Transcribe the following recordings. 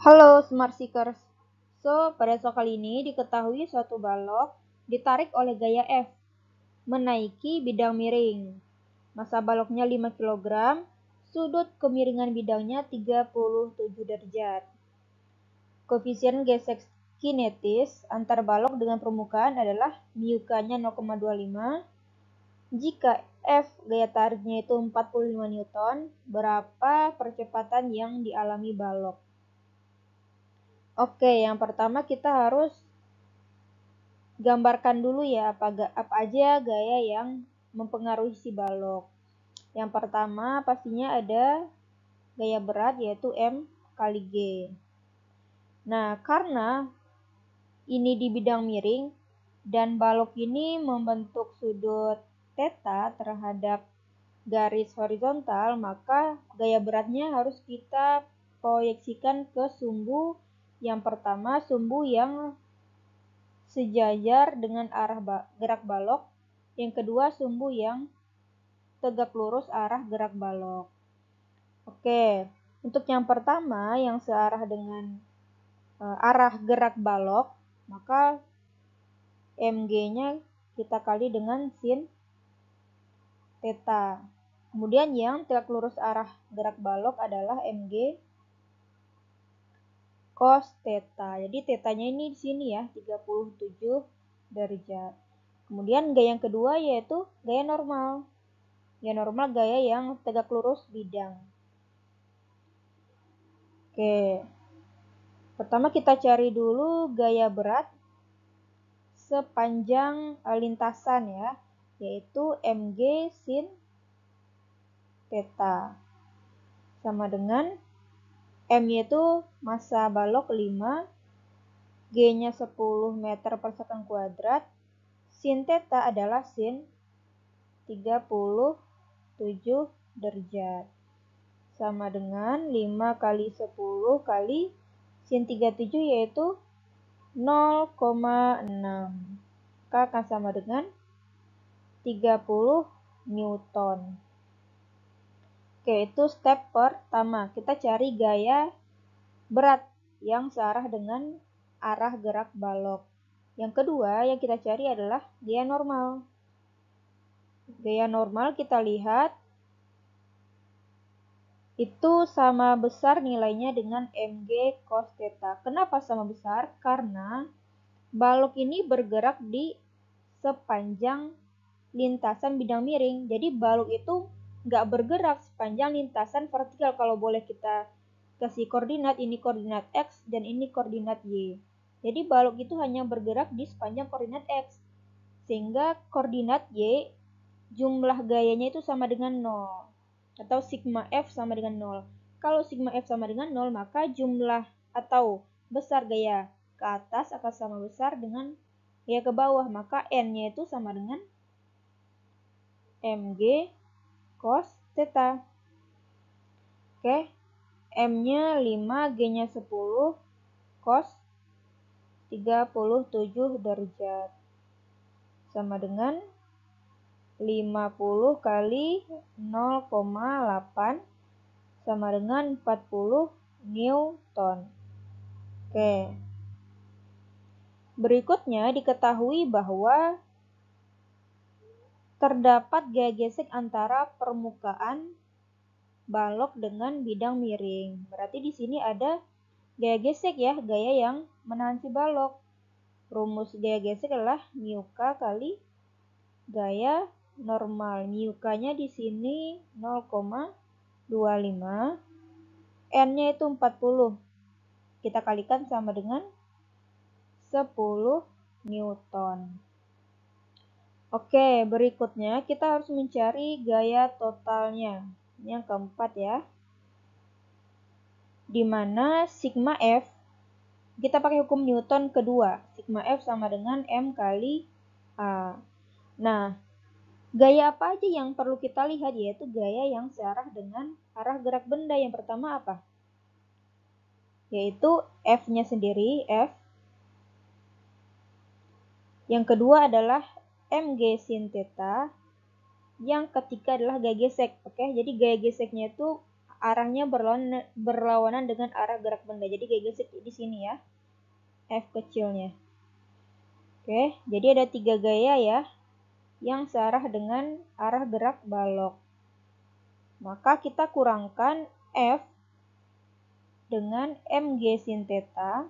Halo Smart Seekers. Pada soal kali ini diketahui suatu balok ditarik oleh gaya F menaiki bidang miring. Massa baloknya 5 kg, sudut kemiringan bidangnya 37 derajat. Koefisien gesek kinetis antar balok dengan permukaan adalah μk-nya 0,25. Jika F gaya tariknya itu 45 Newton, berapa percepatan yang dialami balok? Oke, yang pertama kita harus gambarkan dulu ya apa aja gaya yang mempengaruhi si balok. Yang pertama pastinya ada gaya berat yaitu M kali G. Nah, karena ini di bidang miring dan balok ini membentuk sudut theta terhadap garis horizontal, maka gaya beratnya harus kita proyeksikan ke sumbu yang pertama, sumbu yang sejajar dengan arah gerak balok. Yang kedua, sumbu yang tegak lurus arah gerak balok. Oke, untuk yang pertama yang searah dengan arah gerak balok, maka mg-nya kita kali dengan sin theta. Kemudian yang tegak lurus arah gerak balok adalah mg cos theta. Jadi tetanya ini di sini ya, 37 derajat. Kemudian gaya yang kedua yaitu gaya normal. Gaya normal gaya yang tegak lurus bidang. Oke. Pertama kita cari dulu gaya berat sepanjang lintasan ya, yaitu mg sin theta. Sama dengan M yaitu massa balok 5, G-nya 10 meter per sekon kuadrat, sin theta adalah sin 37 derajat. Sama dengan 5 kali 10 kali sin 37 yaitu 0,6. Maka akan sama dengan 30 Newton. Oke, itu step pertama. Kita cari gaya berat yang searah dengan arah gerak balok. Yang kedua yang kita cari adalah gaya normal. Gaya normal kita lihat itu sama besar nilainya dengan mg cos theta. Kenapa sama besar? Karena balok ini bergerak di sepanjang lintasan bidang miring. Jadi balok itu nggak bergerak sepanjang lintasan vertikal. Kalau boleh kita kasih koordinat, ini koordinat X dan ini koordinat Y. Jadi balok itu hanya bergerak di sepanjang koordinat X. Sehingga koordinat Y jumlah gayanya itu sama dengan 0. Atau sigma F sama dengan 0. Kalau sigma F sama dengan 0, maka jumlah atau besar gaya ke atas akan sama besar dengan gaya ke bawah. Maka N-nya itu sama dengan mg cos theta. Oke, M-nya 5, G-nya 10, cos 37 derajat. Sama dengan 50 kali 0,8 sama dengan 40 Newton. Oke. Berikutnya diketahui bahwa terdapat gaya gesek antara permukaan balok dengan bidang miring. Berarti di sini ada gaya gesek ya, gaya yang menahan si balok. Rumus gaya gesek adalah μk kali gaya normal. μk-nya di sini 0,25. N-nya itu 40. Kita kalikan sama dengan 10 Newton. Oke, berikutnya kita harus mencari gaya totalnya. Ini yang keempat ya. Di mana sigma F, kita pakai hukum Newton kedua. Sigma F sama dengan M kali A. Nah, gaya apa aja yang perlu kita lihat? Yaitu gaya yang searah dengan arah gerak benda. Yang pertama apa? Yaitu F-nya sendiri, F. Yang kedua adalah mg sin theta. Yang ketiga adalah gaya gesek. Oke, jadi gaya geseknya itu arahnya berlawanan dengan arah gerak benda. Jadi kayak gesek di sini ya, F kecilnya. Oke, jadi ada 3 gaya ya, yang searah dengan arah gerak balok. Maka kita kurangkan F dengan mg sin theta.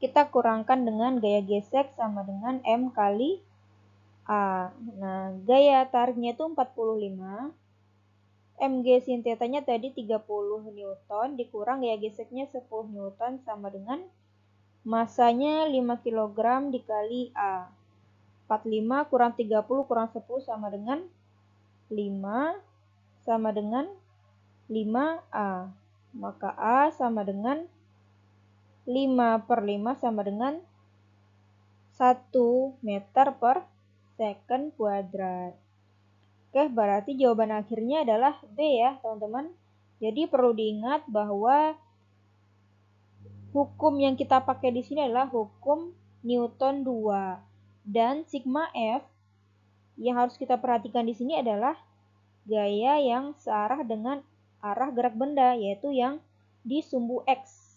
Kita kurangkan dengan gaya gesek sama dengan M kali A. Nah, gaya tariknya itu 45. Mg sin theta-nya tadi 30 Newton, dikurang gaya geseknya 10 Newton sama dengan masanya 5 kg dikali A. 45 kurang 30 kurang 10 sama dengan 5 sama dengan 5A. Maka A sama dengan 5 per 5 sama dengan 1 meter per second kuadrat. Oke, berarti jawaban akhirnya adalah B ya, teman-teman. Jadi perlu diingat bahwa hukum yang kita pakai di sini adalah hukum Newton 2. Dan sigma F yang harus kita perhatikan di sini adalah gaya yang searah dengan arah gerak benda, yaitu yang di sumbu X.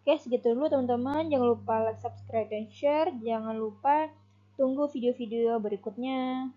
Oke, segitu dulu teman-teman. Jangan lupa like, subscribe, dan share. Jangan lupa tunggu video-video berikutnya.